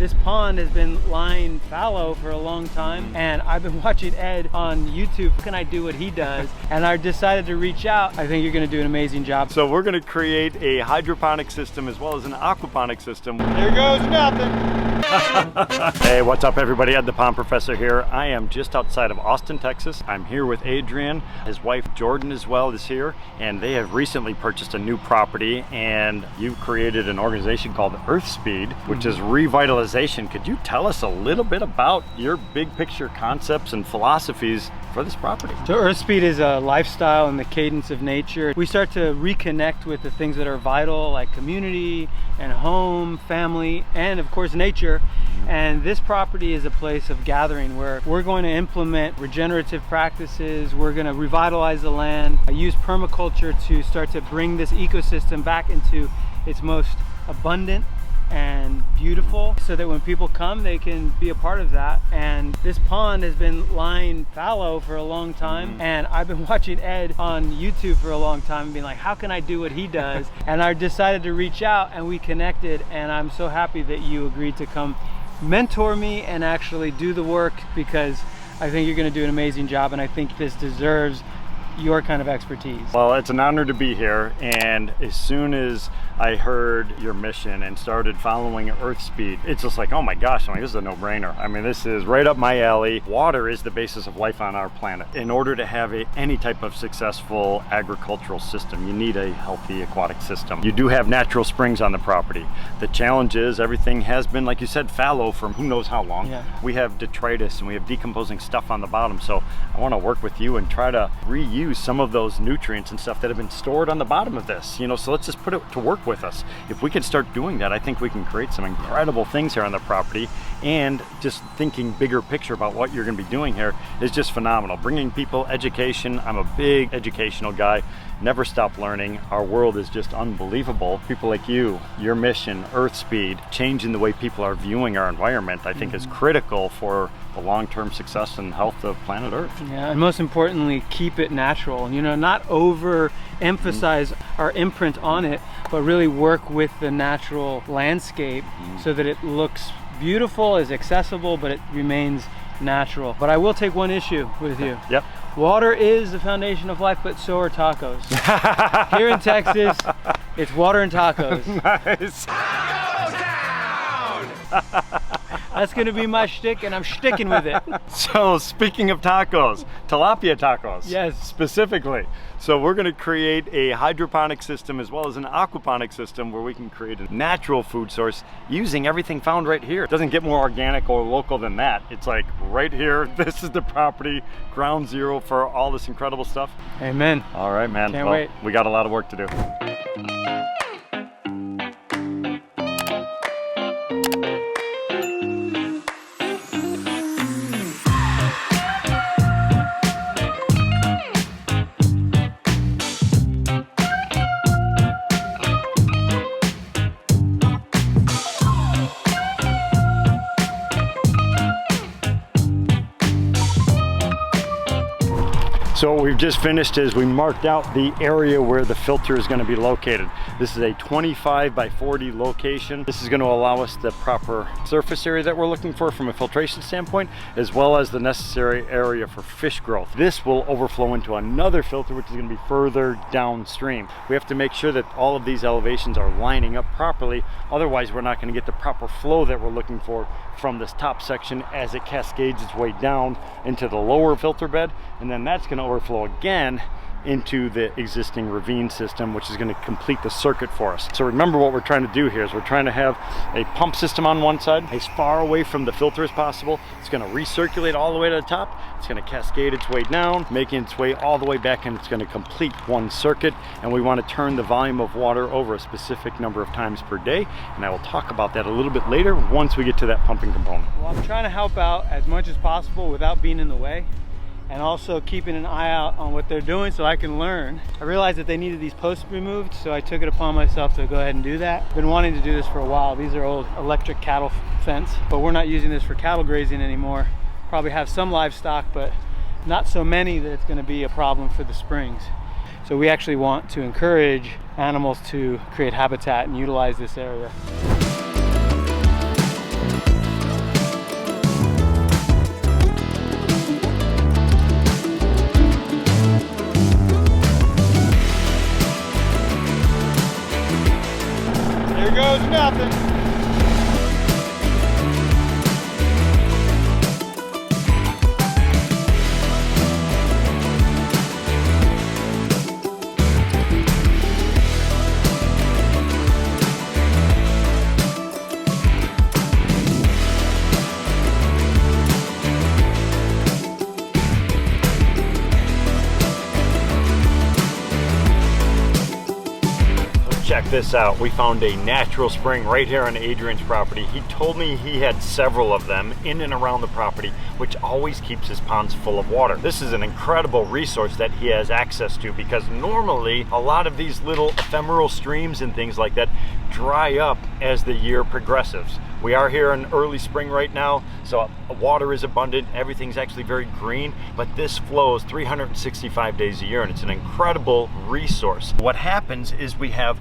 This pond has been lying fallow for a long time, and I've been watching Ed on YouTube. How can I do what he does? And I decided to reach out. I think you're gonna do an amazing job. So we're gonna create a hydroponic system as well as an aquaponic system. There goes nothing. Hey, what's up everybody? Ed the Pond Professor here. I am just outside of Austin, Texas. I'm here with Adrian. His wife Jordan as well is here, and they have recently purchased a new property, and you've created an organization called Earth Speed, which is revitalization. Could you tell us a little bit about your big picture concepts and philosophies for this property? So Earth Speed is a lifestyle and the cadence of nature. We start to reconnect with the things that are vital, like community and home, family, and of course nature. And this property is a place of gathering where we're going to implement regenerative practices. We're going to revitalize the land, use permaculture to start to bring this ecosystem back into its most abundant and beautiful, so that when people come they can be a part of that. And this pond has been lying fallow for a long time, and I've been watching Ed on YouTube for a long time and being like, how can I do what he does? And I decided to reach out, and we connected, and I'm so happy that you agreed to come mentor me and actually do the work, because I think you're going to do an amazing job, and I think this deserves your kind of expertise. Well, it's an honor to be here, and as soon as I heard your mission and started following Earth Speed, it's just like, oh my gosh, this is a no-brainer. I mean, this is right up my alley. Water is the basis of life on our planet. In order to have any type of successful agricultural system, you need a healthy aquatic system. You do have natural springs on the property. The challenge is everything has been, like you said, fallow for who knows how long. Yeah. We have detritus and we have decomposing stuff on the bottom, so I want to work with you and try to reuse some of those nutrients and stuff that have been stored on the bottom of this, so let's just put it to work with us. If we can start doing that, I think we can create some incredible things here on the property. And just thinking bigger picture about what you're going to be doing here is just phenomenal. Bringing people education. I'm a big educational guy. Never stop learning. Our world is just unbelievable. People like you, your mission, Earth Speed, changing the way people are viewing our environment, I think is critical for the long-term success and health of planet Earth. Yeah, and most importantly, keep it natural. Not overemphasize our imprint on it, but really work with the natural landscape so that it looks beautiful, is accessible, but it remains natural. But I will take one issue with you. Yep. Water is the foundation of life, but so are tacos. Here in Texas, it's water and tacos. Nice. Taco Town! That's gonna be my shtick, and I'm sticking with it. So speaking of tacos, tilapia tacos. Yes. Specifically. So we're gonna create a hydroponic system as well as an aquaponic system where we can create a natural food source using everything found right here. It doesn't get more organic or local than that. It's like right here, this is the property, ground zero for all this incredible stuff. Amen. All right, man. Can't wait. We got a lot of work to do. So what we've just finished is we marked out the area where the filter is going to be located. This is a 25 by 40 location. This is going to allow us the proper surface area that we're looking for from a filtration standpoint, as well as the necessary area for fish growth. This will overflow into another filter, which is going to be further downstream. We have to make sure that all of these elevations are lining up properly. Otherwise, we're not going to get the proper flow that we're looking for from this top section as it cascades its way down into the lower filter bed, and then that's going to overflow again into the existing ravine system, which is going to complete the circuit for us. So remember, what we're trying to do here is we're trying to have a pump system on one side as far away from the filter as possible. It's going to recirculate all the way to the top. It's going to cascade its way down, making its way all the way back, and it's going to complete one circuit. And we want to turn the volume of water over a specific number of times per day, and I will talk about that a little bit later once we get to that pumping component. Well, I'm trying to help out as much as possible without being in the way, and also keeping an eye out on what they're doing so I can learn. I realized that they needed these posts removed, so I took it upon myself to go ahead and do that. I've been wanting to do this for a while. These are old electric cattle fence, but we're not using this for cattle grazing anymore. Probably have some livestock, but not so many that it's going to be a problem for the springs. So we actually want to encourage animals to create habitat and utilize this area. this out. We found a natural spring right here on Adrian's property. He told me he had several of them in and around the property, which always keeps his ponds full of water. This is an incredible resource that he has access to, because normally a lot of these little ephemeral streams and things like that dry up as the year progresses. We are here in early spring right now, so water is abundant, everything's actually very green, but this flows 365 days a year, and it's an incredible resource. What happens is we have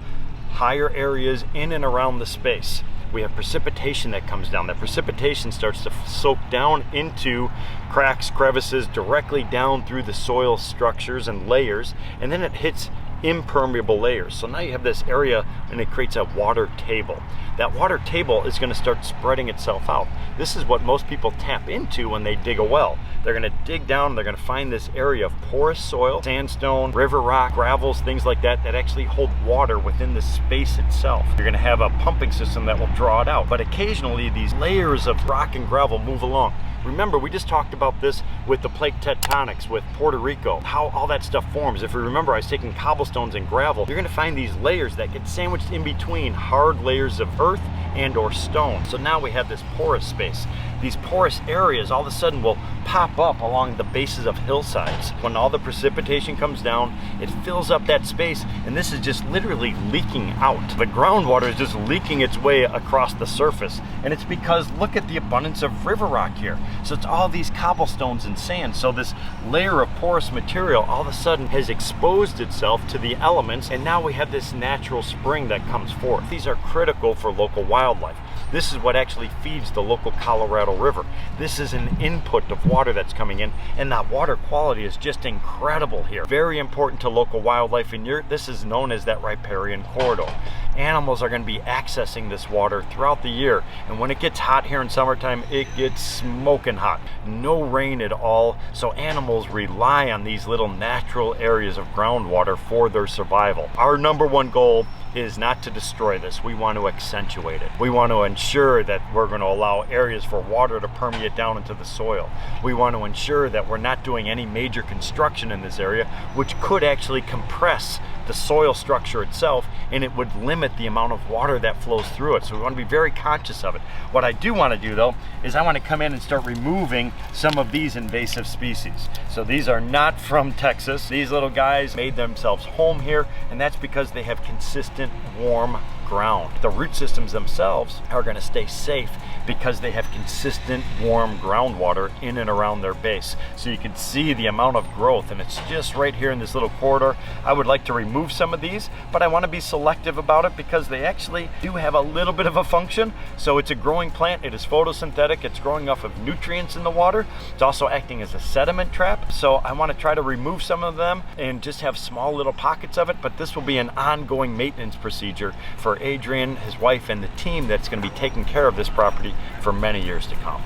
higher areas in and around the space. We have precipitation that comes down. That precipitation starts to soak down into cracks, crevices, directly down through the soil structures and layers, and then it hits impermeable layers. So now you have this area and it creates a water table. That water table is going to start spreading itself out. This is what most people tap into when they dig a well. They're going to dig down, they're going to find this area of porous soil, sandstone, river rock, gravels, things like that, that actually hold water within the space itself. You're going to have a pumping system that will draw it out. But occasionally these layers of rock and gravel move along. Remember, we just talked about this with the plate tectonics with Puerto Rico, how all that stuff forms. If you remember, I was taking cobblestones and gravel. You're going to find these layers that get sandwiched in between hard layers of earth and or stone. So now we have this porous space. These porous areas all of a sudden will pop up along the bases of hillsides. When all the precipitation comes down, it fills up that space, and this is just literally leaking out. The groundwater is just leaking its way across the surface, and it's because look at the abundance of river rock here. So it's all these cobblestones and sand. So this layer of porous material all of a sudden has exposed itself to the elements, and now we have this natural spring that comes forth. These are critical for local wildlife. This is what actually feeds the local Colorado River. This is an input of water that's coming in, and that water quality is just incredible here. Very important to local wildlife, and this is known as that riparian corridor. Animals are going to be accessing this water throughout the year, and when it gets hot here in summertime, it gets smoking hot. No rain at all, so animals rely on these little natural areas of groundwater for their survival. Our number one goal is not to destroy this. We want to accentuate it. We want to ensure that we're going to allow areas for water to permeate down into the soil. We want to ensure that we're not doing any major construction in this area, which could actually compress the soil structure itself, and it would limit the amount of water that flows through it. So we want to be very conscious of it. What I do want to do though is I want to come in and start removing some of these invasive species. So these are not from Texas. These little guys made themselves home here, and that's because they have consistent warm ground. The root systems themselves are going to stay safe because they have consistent warm groundwater in and around their base. So you can see the amount of growth, and it's just right here in this little corridor. I would like to remove some of these, but I want to be selective about it because they actually do have a little bit of a function. So it's a growing plant, it is photosynthetic, it's growing off of nutrients in the water. It's also acting as a sediment trap. So I want to try to remove some of them and just have small little pockets of it, but this will be an ongoing maintenance procedure for Adrian, his wife, and the team that's going to be taking care of this property for many years to come.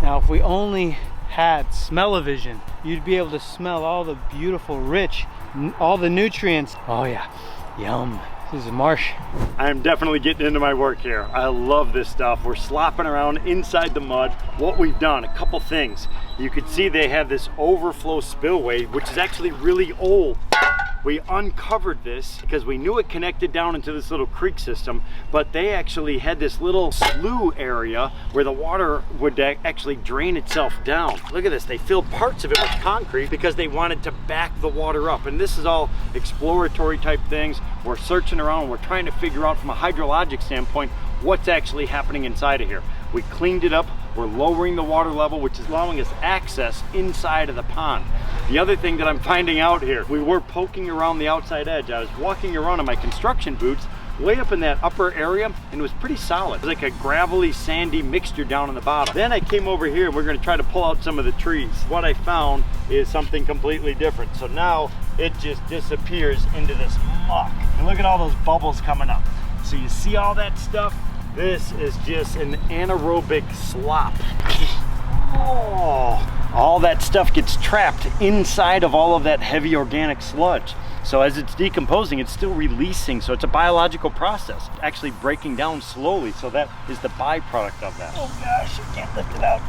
Now, if we only had smell-o-vision, you'd be able to smell all the beautiful, rich, all the nutrients. Oh yeah, yum. This is marsh. I'm definitely getting into my work here. I love this stuff. We're slopping around inside the mud. What we've done, a couple things. You can see they have this overflow spillway, which is actually really old. We uncovered this because we knew it connected down into this little creek system, but they actually had this little slough area where the water would actually drain itself down. Look at this, they filled parts of it with concrete because they wanted to back the water up. And this is all exploratory type things. We're searching around, we're trying to figure out from a hydrologic standpoint what's actually happening inside of here. We cleaned it up, we're lowering the water level, which is allowing us access inside of the pond. The other thing that I'm finding out here, we were poking around the outside edge. I was walking around in my construction boots, way up in that upper area, and it was pretty solid. It was like a gravelly, sandy mixture down in the bottom. Then I came over here and we're gonna try to pull out some of the trees. What I found is something completely different. So now it just disappears into this muck. And look at all those bubbles coming up. So you see all that stuff? This is just an anaerobic slop. Oh, all that stuff gets trapped inside of all of that heavy organic sludge. So as it's decomposing, it's still releasing. So it's a biological process, actually breaking down slowly. So that is the byproduct of that. Oh gosh, I can't lift it out.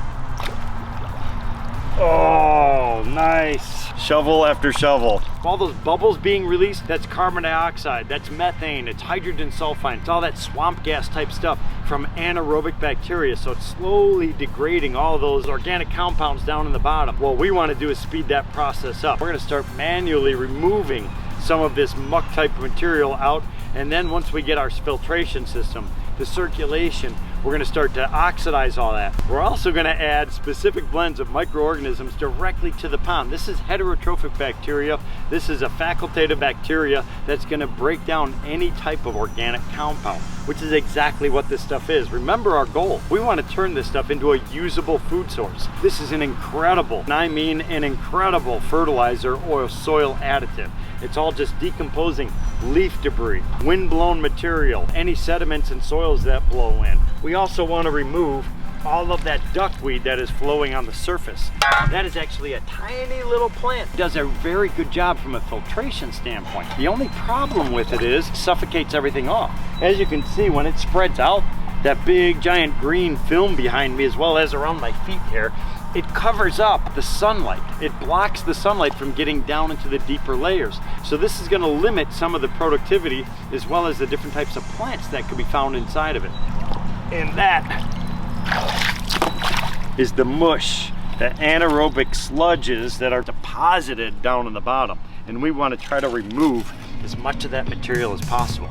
Oh, nice. Shovel after shovel. All those bubbles being released, that's carbon dioxide, that's methane, it's hydrogen sulfide, it's all that swamp gas type stuff from anaerobic bacteria. So it's slowly degrading all those organic compounds down in the bottom. What we want to do is speed that process up. We're going to start manually removing some of this muck type material out, and then once we get our filtration system, the circulation, we're going to start to oxidize all that. We're also going to add specific blends of microorganisms directly to the pond. This is heterotrophic bacteria. This is a facultative bacteria that's going to break down any type of organic compound, which is exactly what this stuff is. Remember our goal. We want to turn this stuff into a usable food source. This is an incredible, and I mean an incredible fertilizer or soil additive. It's all just decomposing leaf debris, wind-blown material, any sediments and soils that blow in. We also want to remove all of that duckweed that is flowing on the surface. That is actually a tiny little plant. It does a very good job from a filtration standpoint. The only problem with it is it suffocates everything off. As you can see, when it spreads out, that big giant green film behind me, as well as around my feet here, it covers up the sunlight. It blocks the sunlight from getting down into the deeper layers. So this is going to limit some of the productivity as well as the different types of plants that could be found inside of it. And that is the mush, the anaerobic sludges that are deposited down in the bottom. And we want to try to remove as much of that material as possible.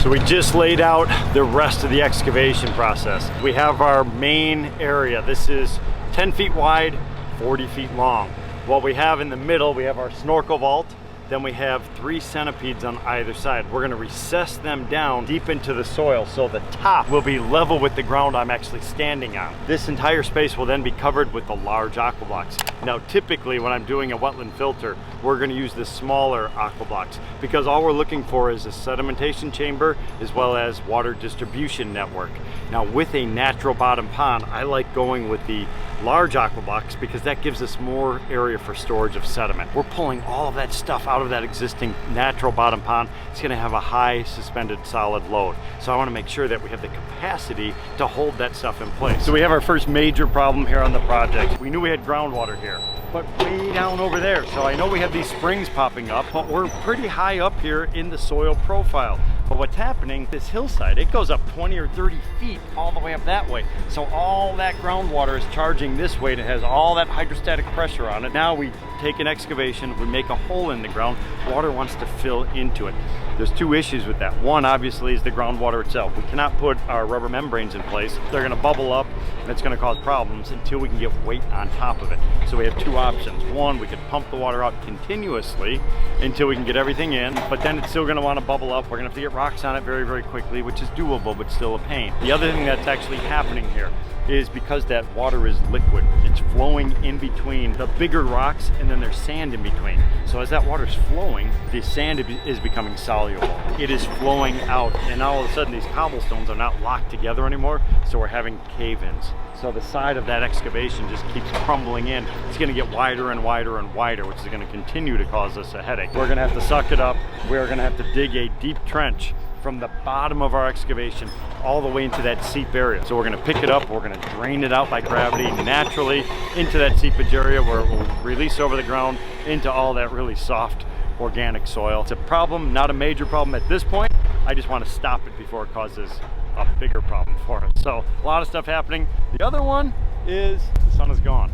So we just laid out the rest of the excavation process. We have our main area. This is 10 feet wide, 40 feet long. What we have in the middle, we have our snorkel vault. Then we have 3 centipedes on either side. We're gonna recess them down deep into the soil so the top will be level with the ground I'm actually standing on. This entire space will then be covered with the large AquaBlox. Now typically when I'm doing a wetland filter, we're gonna use the smaller AquaBlox because all we're looking for is a sedimentation chamber as well as water distribution network. Now with a natural bottom pond, I like going with the large AquaBlox because that gives us more area for storage of sediment. We're pulling all of that stuff out of that existing natural bottom pond. It's going to have a high suspended solid load. So I want to make sure that we have the capacity to hold that stuff in place. So we have our first major problem here on the project. We knew we had groundwater here, but way down over there. So I know we have these springs popping up, but we're pretty high up here in the soil profile. But what's happening, this hillside, it goes up 20 or 30 feet all the way up that way. So all that groundwater is charging this way and it has all that hydrostatic pressure on it. Now we take an excavation, we make a hole in the ground, water wants to fill into it. There's 2 issues with that. One, obviously, is the groundwater itself. We cannot put our rubber membranes in place. They're gonna bubble up and it's gonna cause problems until we can get weight on top of it. So we have 2 options. One, we could pump the water out continuously until we can get everything in, but then it's still gonna wanna bubble up. We're gonna have to get rocks on it very, very quickly, which is doable, but still a pain. The other thing that's actually happening here is because that water is liquid, it's flowing in between the bigger rocks and then there's sand in between. So as that water's flowing, the sand is becoming soluble. It is flowing out and now all of a sudden these cobblestones are not locked together anymore, so we're having cave-ins. So the side of that excavation just keeps crumbling in. It's gonna get wider and wider and wider, which is gonna continue to cause us a headache. We're gonna have to suck it up. We're gonna have to dig a deep trench from the bottom of our excavation all the way into that seep area. So we're gonna pick it up, we're gonna drain it out by gravity naturally into that seepage area where it will release over the ground into all that really soft organic soil. It's a problem, not a major problem at this point. I just wanna stop it before it causes a bigger problem for us. So a lot of stuff happening. The other one is the sun is gone.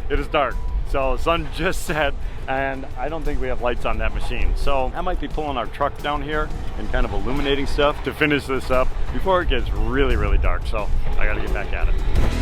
It is dark. So sun just set, and I don't think we have lights on that machine. So I might be pulling our truck down here and kind of illuminating stuff to finish this up before it gets really, really dark. So I gotta get back at it.